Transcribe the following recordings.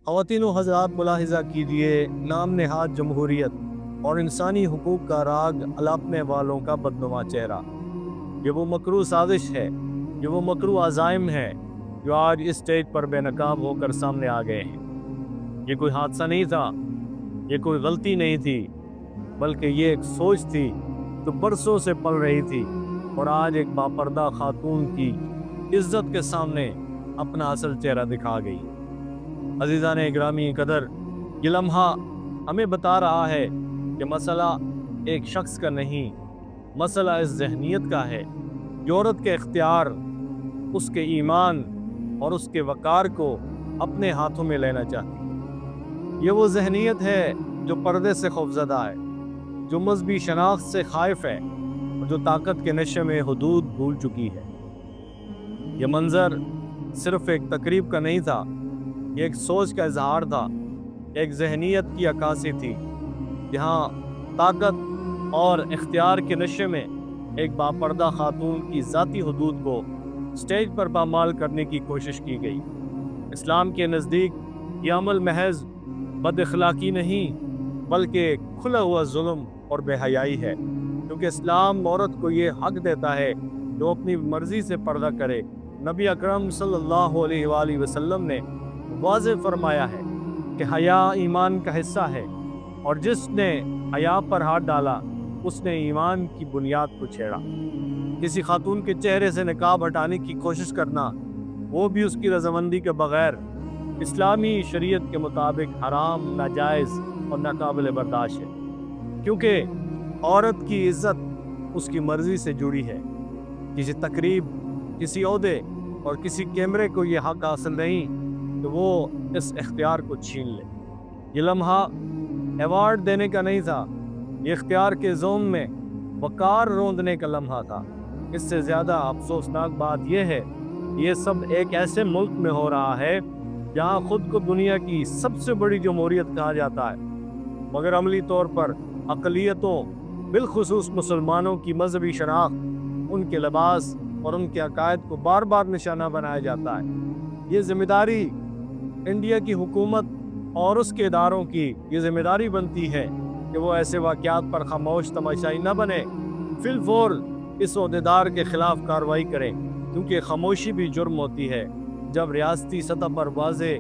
خواتین و حضرات ملاحظہ کیجیے، نام نہاد جمہوریت اور انسانی حقوق کا راگ الاپنے والوں کا بدنما چہرہ، یہ وہ مکروہ سازش ہے، یہ وہ مکروہ عزائم ہے جو آج اس اسٹیج پر بے نقاب ہو کر سامنے آ گئے ہیں۔ یہ کوئی حادثہ نہیں تھا، یہ کوئی غلطی نہیں تھی، بلکہ یہ ایک سوچ تھی جو برسوں سے پل رہی تھی اور آج ایک باپردہ خاتون کی عزت کے سامنے اپنا اصل چہرہ دکھا گئی۔ عزیزان گرامی قدر، یہ لمحہ ہمیں بتا رہا ہے کہ مسئلہ ایک شخص کا نہیں، مسئلہ اس ذہنیت کا ہے جو عورت کے اختیار، اس کے ایمان اور اس کے وقار کو اپنے ہاتھوں میں لینا چاہتی۔ یہ وہ ذہنیت ہے جو پردے سے خوفزدہ ہے، جو مذہبی شناخت سے خائف ہے اور جو طاقت کے نشے میں حدود بھول چکی ہے۔ یہ منظر صرف ایک تقریب کا نہیں تھا، یہ ایک سوچ کا اظہار تھا، ایک ذہنیت کی عکاسی تھی، جہاں طاقت اور اختیار کے نشے میں ایک باپردہ خاتون کی ذاتی حدود کو سٹیج پر پامال کرنے کی کوشش کی گئی۔ اسلام کے نزدیک یہ عمل محض بد اخلاقی نہیں، بلکہ کھلا ہوا ظلم اور بے حیائی ہے، کیونکہ اسلام عورت کو یہ حق دیتا ہے جو اپنی مرضی سے پردہ کرے۔ نبی اکرم صلی اللہ علیہ وآلہ وسلم نے واضح فرمایا ہے کہ حیا ایمان کا حصہ ہے، اور جس نے حیا پر ہاتھ ڈالا اس نے ایمان کی بنیاد کو چھیڑا۔ کسی خاتون کے چہرے سے نقاب ہٹانے کی کوشش کرنا، وہ بھی اس کی رضامندی کے بغیر، اسلامی شریعت کے مطابق حرام، ناجائز اور ناقابل برداشت ہے، کیونکہ عورت کی عزت اس کی مرضی سے جڑی ہے۔ کسی تقریب، کسی عہدے اور کسی کیمرے کو یہ حق حاصل نہیں کہ وہ اس اختیار کو چھین لے۔ یہ لمحہ ایوارڈ دینے کا نہیں تھا، یہ اختیار کے زوم میں وقار روندنے کا لمحہ تھا۔ اس سے زیادہ افسوسناک بات یہ ہے کہ یہ سب ایک ایسے ملک میں ہو رہا ہے جہاں خود کو دنیا کی سب سے بڑی جمہوریت کہا جاتا ہے، مگر عملی طور پر اقلیتوں، بالخصوص مسلمانوں کی مذہبی شناخت، ان کے لباس اور ان کے عقائد کو بار بار نشانہ بنایا جاتا ہے۔ یہ ذمہ داری انڈیا کی حکومت اور اس کے اداروں کی یہ ذمہ داری بنتی ہے کہ وہ ایسے واقعات پر خاموش تماشائی نہ بنے، فی الفور اس عہدیدار کے خلاف کارروائی کریں، کیونکہ خاموشی بھی جرم ہوتی ہے۔ جب ریاستی سطح پر واضح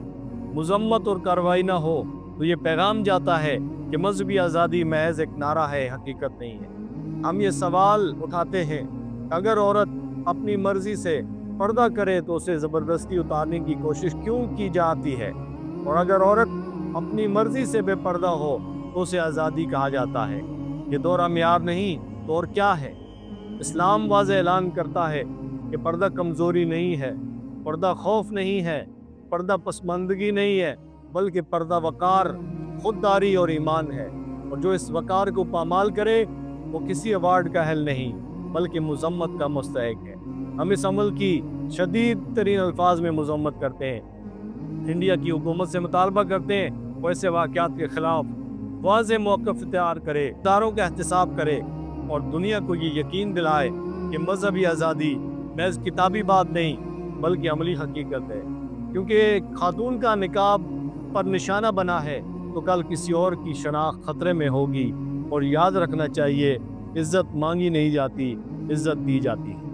مذمت اور کارروائی نہ ہو تو یہ پیغام جاتا ہے کہ مذہبی آزادی محض ایک نعرہ ہے، حقیقت نہیں ہے۔ ہم یہ سوال اٹھاتے ہیں کہ اگر عورت اپنی مرضی سے پردہ کرے تو اسے زبردستی اتارنے کی کوشش کیوں کی جاتی ہے، اور اگر عورت اپنی مرضی سے بے پردہ ہو تو اسے آزادی کہا جاتا ہے؟ یہ دوہرا معیار نہیں تو اور کیا ہے؟ اسلام واضح اعلان کرتا ہے کہ پردہ کمزوری نہیں ہے، پردہ خوف نہیں ہے، پردہ پسماندگی نہیں ہے، بلکہ پردہ وقار، خودداری اور ایمان ہے، اور جو اس وقار کو پامال کرے وہ کسی ایوارڈ کا اہل نہیں بلکہ مذمت کا مستحق ہے۔ ہم اس عمل کی شدید ترین الفاظ میں مذمت کرتے ہیں، انڈیا کی حکومت سے مطالبہ کرتے ہیں وہ ایسے واقعات کے خلاف واضح موقف اختیار کرے، اداروں کا احتساب کرے اور دنیا کو یہ یقین دلائے کہ مذہبی آزادی محض کتابی بات نہیں بلکہ عملی حقیقت ہے۔ کیونکہ خاتون کا نقاب پر نشانہ بنا ہے تو کل کسی اور کی شناخت خطرے میں ہوگی، اور یاد رکھنا چاہیے، عزت مانگی نہیں جاتی، عزت دی جاتی ہے۔